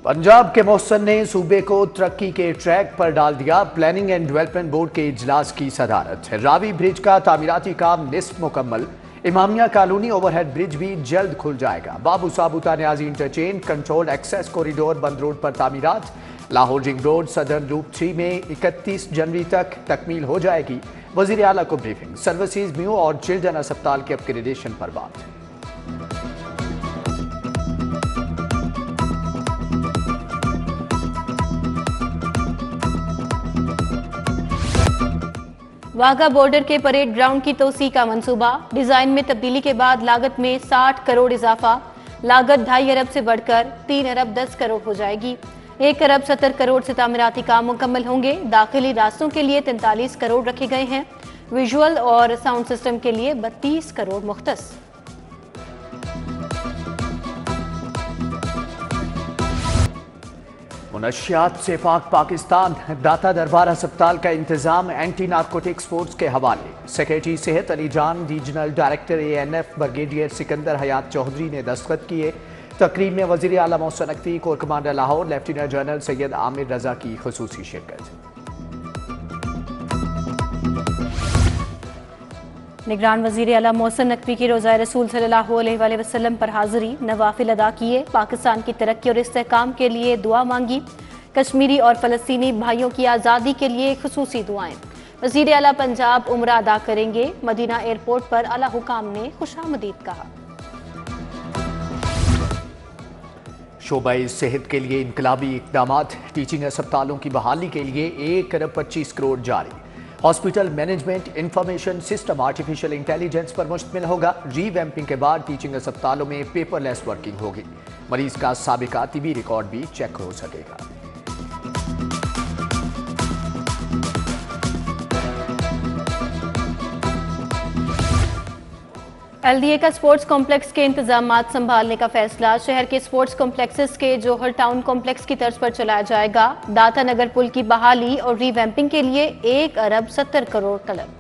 पंजाब के मोहसन ने सूबे को तरक्की के ट्रैक पर डाल दिया। प्लानिंग एंड डेवलपमेंट बोर्ड के इजलास की सदारत। रावी ब्रिज का तामीराती काम निस्फ मुकम्मल। इमामिया कॉलोनी ओवरहेड ब्रिज भी जल्द खुल जाएगा। बाबू साबुता Niazi interchange controlled access corridor bund road पर तामीरात। Lahore ring road southern loop 3 में 31 जनवरी तक तकमील हो जाएगी। वजीर आला को ब्रीफिंग। सर्विसेज म्यू और चिल्ड्रन अस्पताल के अपग्रेडेशन पर बात। वाघा बॉर्डर के परेड ग्राउंड की तोसी का मंसूबा। डिजाइन में तब्दीली के बाद लागत में 60 करोड़ इजाफा। लागत 2.5 अरब से बढ़कर 3 अरब 10 करोड़ हो जाएगी। 1 अरब 70 करोड़ से तामीराती काम मुकम्मल होंगे। दाखिली रास्तों के लिए 43 करोड़ रखे गए हैं। विजुअल और साउंड सिस्टम के लिए 32 करोड़ मुख्तस। मुनशियात से पाकिस्तान। दाता दरबार अस्पताल का इंतजाम एंटी नारकोटिक्स फोर्स के हवाले। सेक्रेटरी सेहत Ali Jan, regional director ANF brigadier Sikandar Hayat Chaudhry ने दस्तखत किए। तकरीब में वजीर आला Mohsin Naqvi, corps commander Lahore lieutenant general Syed Amir Raza की खुसूसी शिरकत। निगरान वजीर आला मोहसन नकवी की रोज़ा रसूल सल्लल्लाहु अलैहि वसल्लम पर हाजिरी। नवाफिल अदा किए। पाकिस्तान की तरक्की और इस्तेहकाम के लिए दुआ मांगी। कश्मीरी और फलस्तीनी भाइयों की आज़ादी के लिए खुसूसी दुआएं। वजीर आला पंजाब उम्रा अदा करेंगे। मदीना एयरपोर्ट पर आला हुकाम ने खुशामदीद कहा। शोबा सेहत के लिए इनकलाबी इकदामात। टीचिंग अस्पतालों की बहाली के लिए 1 अरब 25 करोड़ जारी। Hospital management information system artificial intelligence पर मुश्तमिल होगा। रीवैम्पिंग के बाद टीचिंग अस्पतालों में पेपरलेस वर्किंग होगी। मरीज का साबिका तिबी रिकॉर्ड भी चेक हो सकेगा। LDA का स्पोर्ट्स कॉम्प्लेक्स के इंतजामात संभालने का फैसला। शहर के स्पोर्ट्स कॉम्प्लेक्सेस के जौहर टाउन कॉम्प्लेक्स की तर्ज पर चलाया जाएगा। दाता नगर पुल की बहाली और रीवैम्पिंग के लिए 1 अरब 70 करोड़ तलब।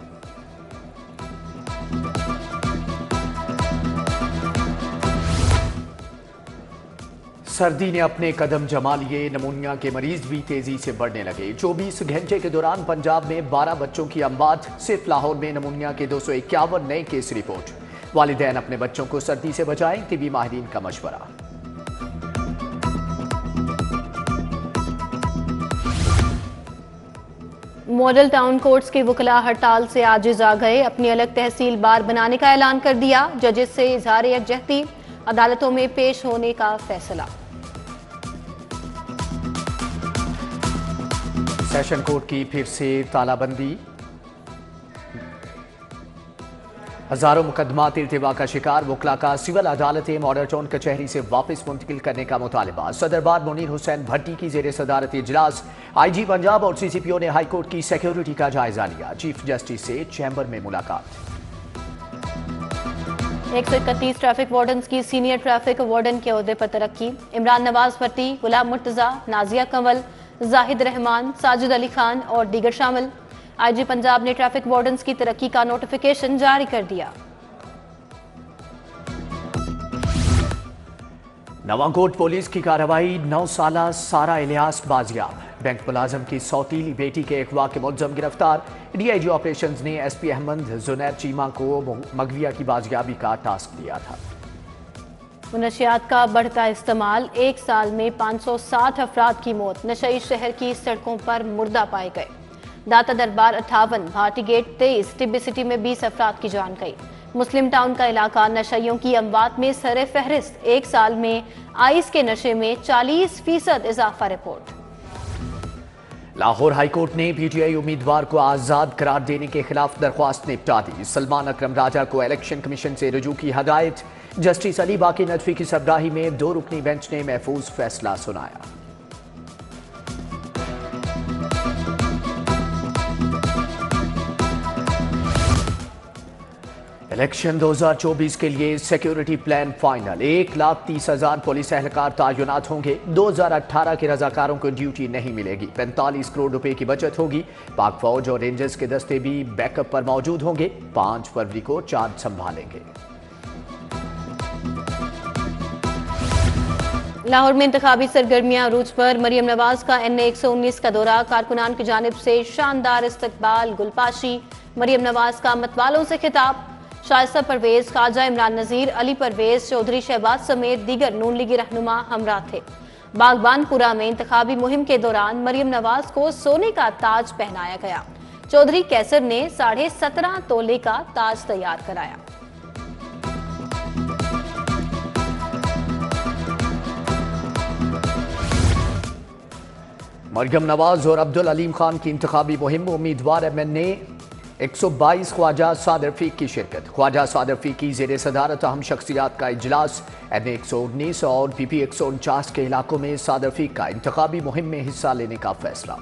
सर्दी ने अपने कदम जमा लिए। नमूनिया के मरीज भी तेजी से बढ़ने लगे। 24 घंटे के दौरान पंजाब में 12 बच्चों की अमवात। सिर्फ लाहौर में नमूनिया के 251 नए केस रिपोर्ट। वालिदैन अपने बच्चों को सर्दी से बचाएं, तिबी माहिरीन का मशवरा। मॉडल टाउन कोर्ट्स के वकला हड़ताल से आजिज आ गए। अपनी अलग तहसील बार बनाने का ऐलान कर दिया। जजेस से इजहार यकजहती। अदालतों में पेश होने का फैसला। सेशन कोर्ट की फिर से तालाबंदी। हजारों मुकदमात इल्तिवा का शिकार। वकला का सिविल अदालतें मॉडल टाउन कचहरी से वापस मुंतकिल करने का मुतालबा। सदर बार मुनीर हुसैन भट्टी की जेर सदारत इजलास। IG पंजाब और CCPO ने हाई कोर्ट की सिक्योरिटी का जायजा लिया। चीफ जस्टिस से चैम्बर में मुलाकात। 131 ट्रैफिक वार्डन्स की सीनियर ट्रैफिक वार्डन के ओहदे पर तरक्की। इमरान नवाज भट्टी, गुलाम मुर्तजा, नाजिया कंवल, जाहिद रहमान, साजिद अली खान और दीगर शामिल। IG पंजाब ने ट्रैफिक वार्डन्स की तरक्की का नोटिफिकेशन जारी कर दिया। नवांकोट पुलिस की कार्रवाई। 9 साला सारा इलियास बाजियाब। बैंक मुलाजम की सौतीली बेटी के अगवा के मुलजम गिरफ्तार। DIG ऑपरेशंस ने SP अहमद जुनैर चीमा को मगविया की बाजियाबी का टास्क दिया था। मुनशियात का बढ़ता इस्तेमाल। 1 साल में 560 अफराद की मौत। नशई शहर की सड़कों पर मुर्दा पाए गए। दाता दरबार 58, भाटी गेट 23, टिब्बी सिटी में 20 अफराद की जान गई। मुस्लिम टाउन का इलाका नशइयों की अमवात में सरे फहरिस्त। 1 साल में आइस के नशे में 40% इजाफा रिपोर्ट। लाहौर हाईकोर्ट ने PTI उम्मीदवार को आजाद करार देने के खिलाफ दरख्वास्त निपटा दी। सलमान अकरम राजा को इलेक्शन कमीशन से रुजू की हदायत। जस्टिस अली बाकी नदवी की सरबराही में 2 रुकनी बेंच ने महफूज फैसला सुनाया। इलेक्शन 2024 के लिए सिक्योरिटी प्लान फाइनल। 1,30,000 पुलिस एहलकार तैनात होंगे। 2018 के रजाकारों को ड्यूटी नहीं मिलेगी। 45 करोड़ रुपए की बचत होगी। पाक फौज और रेंजर्स के दस्ते भी बैकअप पर मौजूद होंगे। 5 फरवरी को चार्ज संभालेंगे। लाहौर में इंतखाबी सरगर्मियां अरूज पर, मरियम नवाज का NA 119 का दौरा, कारकुनान की जानिब से शानदार इस्तकबाल, गुलपाशी, मरियम नवाज का मतवालों से खिताब। शाइस्ता परवेज, ख्वाजा इमरान नजीर, अली परवेज, चौधरी शहबाज समेत दीगर नून लीगी रहनुमा हमरा थे। बागबानपुरा में इंतखाबी मुहिम के दौरान मरियम नवाज को सोने का ताज पहनाया गया। चौधरी कैसर ने 17.5 तोले का ताज तैयार कराया। मरियम नवाज और अब्दुल अलीम खान की इंतखाबी मुहिम में उम्मीदवार MNA 122 ख्वाजा सादर फीक की शिरकत। ख्वाजा सादर फीक की ज़ेर सदारत अहम शख्सियात का इजलास। NA 119 और PP 149 के इलाकों में सादर फीक का इंतखाबी मुहिम में हिस्सा लेने का फैसला।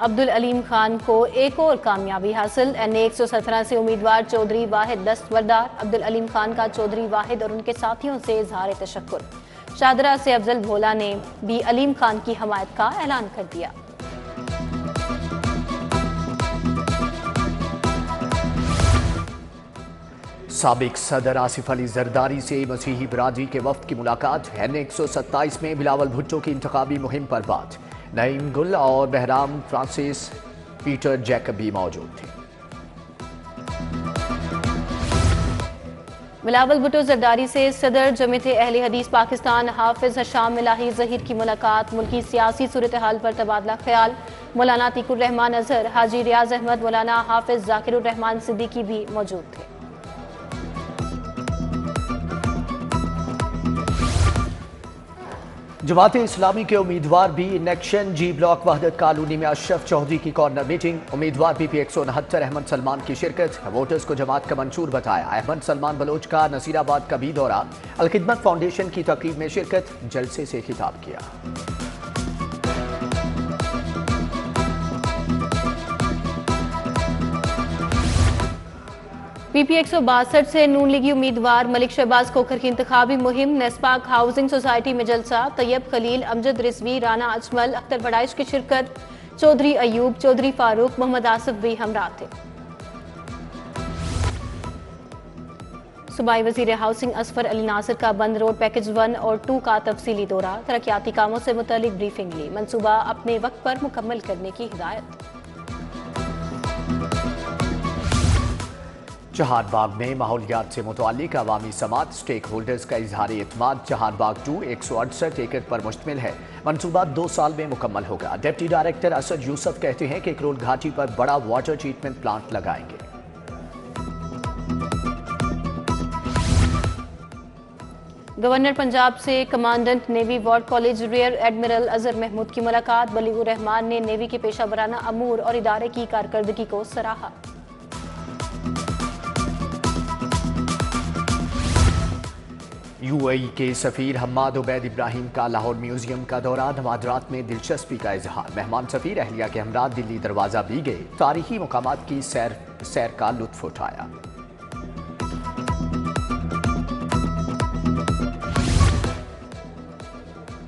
अब्दुल अलीम खान को एक और कामयाबी हासिल। NA 117 से उम्मीदवार चौधरी वाहिद दस्तबरदार। अब्दुल अलीम खान का चौधरी वाहिद और उनके साथियों से इजहार तशक्कुर। शादरा से अफजल भोला ने भी अलीम खान की हमायत का ऐलान कर दिया। साबिक सदर आसिफ अली जरदारी से मसीही बरादरी के वफ्द की मुलाकात। NA 127 में बिलावल भुट्टो की इंतखाबी मुहिम पर बात। नईम गुल और बहराम फ्रांसिस पीटर जैकब भी मौजूद थे। बिलावल भुट्टो जरदारी से सदर जमीयत अहले हदीस पाकिस्तान हाफिज हशाम मिलाही जहीर की मुलाकात। मुल्की सियासी सूरत हाल पर तबादला ख्याल। मौलाना अतीकुर रहमान अजहर, हाजी रियाज अहमद, मौलाना हाफिज जाकिरुर रहमान सिद्दीकी भी मौजूद थे। जमात इस्लामी के उम्मीदवार भी in action. G block Wahdat colony में अशरफ चौधरी की कॉर्नर मीटिंग। उम्मीदवार PP 169 अहमद सलमान की शिरकत। वोटर्स को जमात का मंशूर बताया। अहमद सलमान बलोच का नसीराबाद का भी दौरा। अलखिदमत फाउंडेशन की तकरीब में शिरकत। जलसे से खिताब किया। PP 162 से नून लीगी उम्मीदवार मलिक शहबाज खोखर की इंतखाबी मुहिम। नेस्पाक हाउसिंग सोसाइटी में जलसा। तैयब खलील, अमजद रिजवी, राना अजमल, अख्तर बड़ाइश की शिरकत। चौधरी अयूब, चौधरी फारूक, मोहम्मद आसिफ भी हमरा थे। सूबाई वजीर हाउसिंग असफर अली नासिर का बंद रोड पैकेज 1 और 2 का तफसीली दौरा। तरक्याती कामों से मुतालिक ब्रीफिंग ली। मनसूबा अपने वक्त पर मुकम्मल करने की हिदायत। चहारबाग में माहौलियात से मुताल्लिक अवामी समात स्टेक होल्डर्स का इजहार एतमाद। चहारबाग 2 168 एकड़ पर मुश्तमिल है। मनसूबा 2 साल में मुकम्मल होगा। डिप्टी डायरेक्टर असद यूसुफ कहते हैं कि करोल घाटी पर बड़ा वाटर ट्रीटमेंट प्लांट लगाएंगे। गवर्नर पंजाब से commandant navy war college rear admiral Azhar Mahmood की मुलाकात। बलीगुर रहमान ने नेवी के पेशा वराना अमूर और इदारे की कारकर्दगी को सराहा। UAE के सफीर हम्माद उबैद इब्राहिम का लाहौर म्यूजियम का दौरा। नवादरात में दिलचस्पी का इजहार। मेहमान सफीर अहलिया के हमरा दिल्ली दरवाजा भी गए। तारीखी मकामात की सैर का लुत्फ उठाया।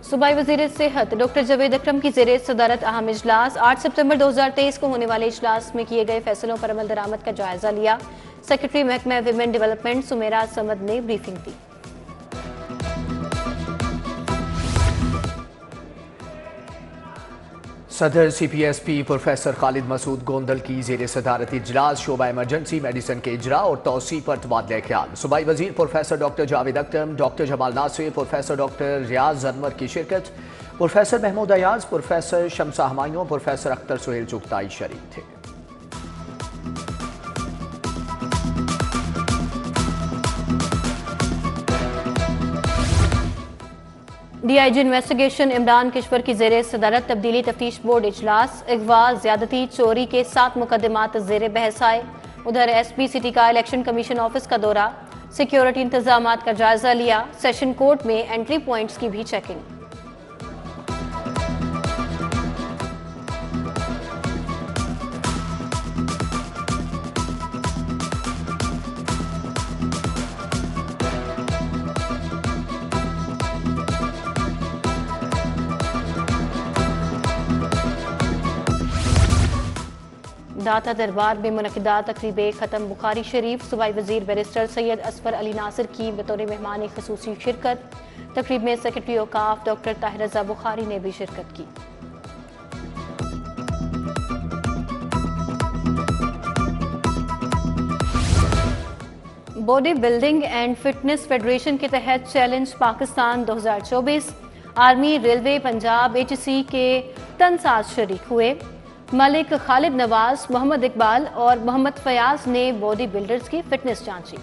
सूबाई वजीर सेहत डॉक्टर जावेद अकरम की ज़ेरे सदारत अहम इजलास। 8 सितंबर 2023 को होने वाले इजलास में किए गए फैसलों पर अमल दरामद का जायजा लिया। सेक्रेटरी महकमा विमेन डेवलपमेंट सुमेरा समद ने ब्रीफिंग दी। सदर CPSP प्रोफेसर खालिद मसूद गोंदल की ज़ेर सदारत इजलास। शोबा इमरजेंसी मेडिसिन के इजरा और तौसी पर तबादला ख्याल। सूबाई वजीर professor doctor Javed Akhtar, doctor Jamal Nasir, professor doctor Riaz Anwar की शिरकत। Professor Mahmood Ayaz, professor Shamsa Humayun, professor Akhtar Suhail Chughtai शरीक थे। DIG इन्वेस्टिगेशन इमरान किश्वर की ज़ेरे सदारत तब्दीली तफ्तीश बोर्ड इजलास। अगवा, ज्यादती, चोरी के 7 मुकदमात ज़ेरे बहस आए। उधर SP सिटी का इलेक्शन कमीशन ऑफिस का दौरा। सिक्योरिटी इंतजामात का जायजा लिया। सेशन कोर्ट में एंट्री पॉइंट्स की भी चेकिंग। داتا دربار میں منعقدہ تقریب ختم بخاری شریف صوبائی وزیر بیرسٹر سید اصفر علی ناصر کی بطور مہمان خصوصی شرکت۔ تقریب میں سیکرٹری اوقاف ڈاکٹر طاہر رضا بخاری نے بھی شرکت کی۔ Body building and fitness federation کے تحت challenge Pakistan 2024 army, railway, Punjab HC کے تنساز شریک ہوئے۔ ملک خالد نواز، محمد اقبال اور محمد فیاض نے باڈی بلڈرز کی فٹنس جانچی۔